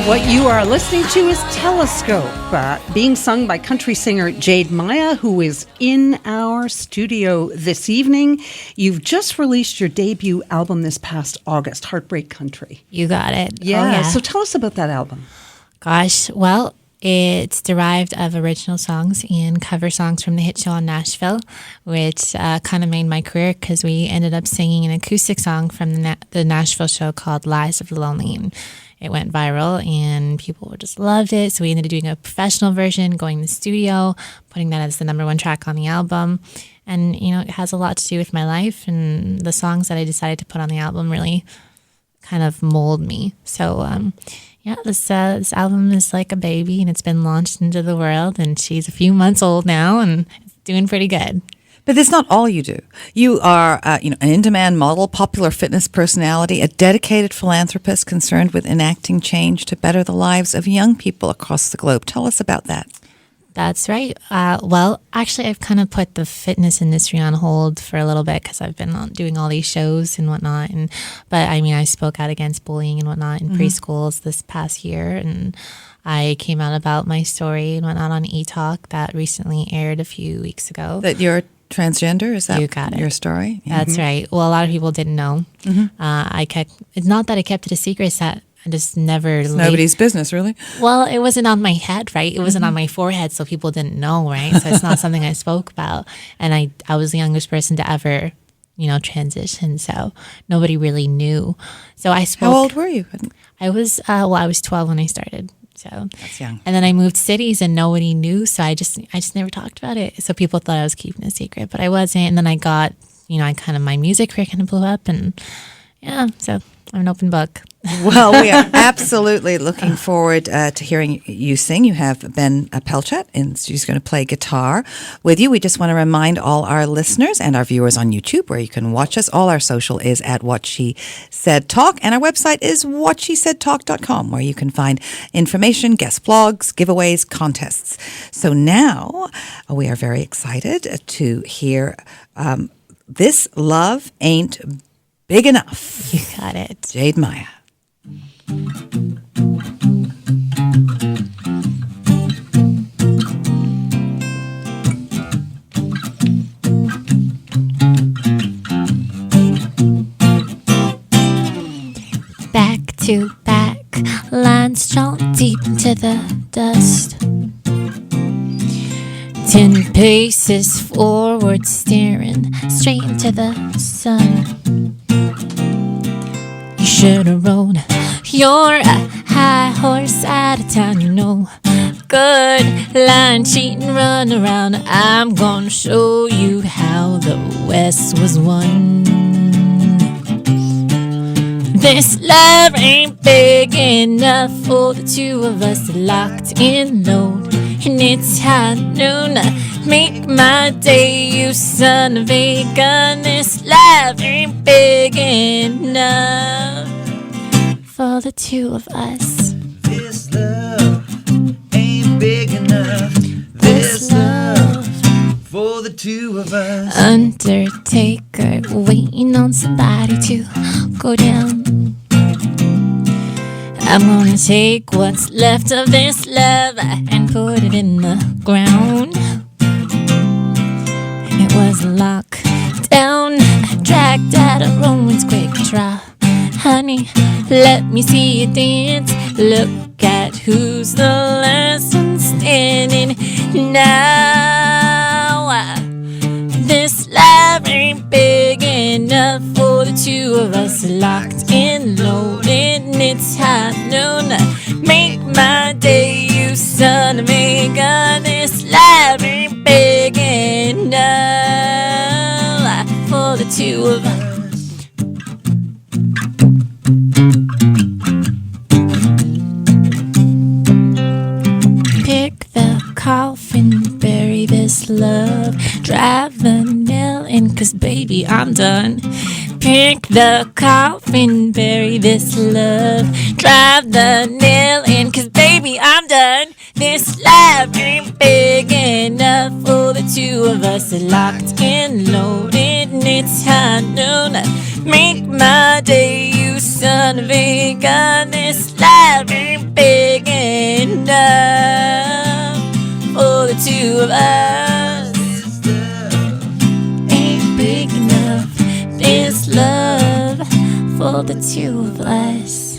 What you are listening to is Telescope, being sung by country singer Jade Maya, who is in our studio this evening. You've just released your debut album this past August, Heartbreak Country. You got it. Yeah. So tell us about that album. Gosh, well, it's derived of original songs and cover songs from the hit show on Nashville, which kind of made my career because we ended up singing an acoustic song from the Nashville show called Lies of the Lonely. And it went viral and people just loved it. So we ended up doing a professional version, going to the studio, putting that as the number one track on the album. And, you know, it has a lot to do with my life, and the songs that I decided to put on the album really kind of mold me. So, this album is like a baby, and it's been launched into the world, and she's a few months old now, and it's doing pretty good. But that's not all you do. You are, an in-demand model, popular fitness personality, a dedicated philanthropist concerned with enacting change to better the lives of young people across the globe. Tell us about that. That's right. Actually, I've kind of put the fitness industry on hold for a little bit because I've been doing all these shows and whatnot. But I spoke out against bullying and whatnot in preschools this past year, and I came out about my story and whatnot on E-Talk that recently aired a few weeks ago. That you're transgender? Is that you got it. Your story? Yeah. That's right. Well, a lot of people didn't know. It's not that I kept it a secret, it's that I just never... It's nobody's business, really. Well, it wasn't on my head, right? It wasn't on my forehead, so people didn't know, right? So it's not something I spoke about. And I was the youngest person to ever, transition, so nobody really knew. So I spoke... How old were you? I was 12 when I started. So that's young. And then I moved cities and nobody knew, so I just never talked about it. So people thought I was keeping a secret, but I wasn't. And then I got, my music career kind of blew up, and so I'm an open book. Well, we are absolutely looking forward to hearing you sing. You have Ben Pelchat, and she's going to play guitar with you. We just want to remind all our listeners and our viewers on YouTube where you can watch us. All our social is at What She Said Talk, and our website is whatshesaidtalk.com, where you can find information, guest blogs, giveaways, contests. So now we are very excited to hear This Love Ain't Big Enough. You got it. Jade Maya. Back to back, lines drawn deep into the dust. 10 paces forward, staring straight into the sun. You should have rode your high horse out of town, Good line, cheating, run around. I'm gonna show you how the West was won. This love ain't big enough for the two of us locked in load. And it's high noon, make my day, you son of a gun. This love ain't big enough for the two of us. This love ain't big enough. This love for the two of us. Undertaker waiting on somebody to go down. I'm gonna take what's left of this love and put it in the ground. It was locked down, dragged out of Roman's quick draw. Honey, let me see you dance. Look at who's the last one standing now. This love ain't big enough for the two of us locked in loaded. It's high noon, make my day, you son of a gun. This love ain't big enough for the two of us. Pick the coffin, bury this love, drive the nail in, 'cause baby I'm done. Pick the coffin, bury this love, drive the nail in, 'cause baby I'm done. This love ain't big enough for the two of us locked and loaded, and it's high noon. Make my day, you son of a gun. This love ain't big enough for the two of us. Ain't big enough, this love for the two of us.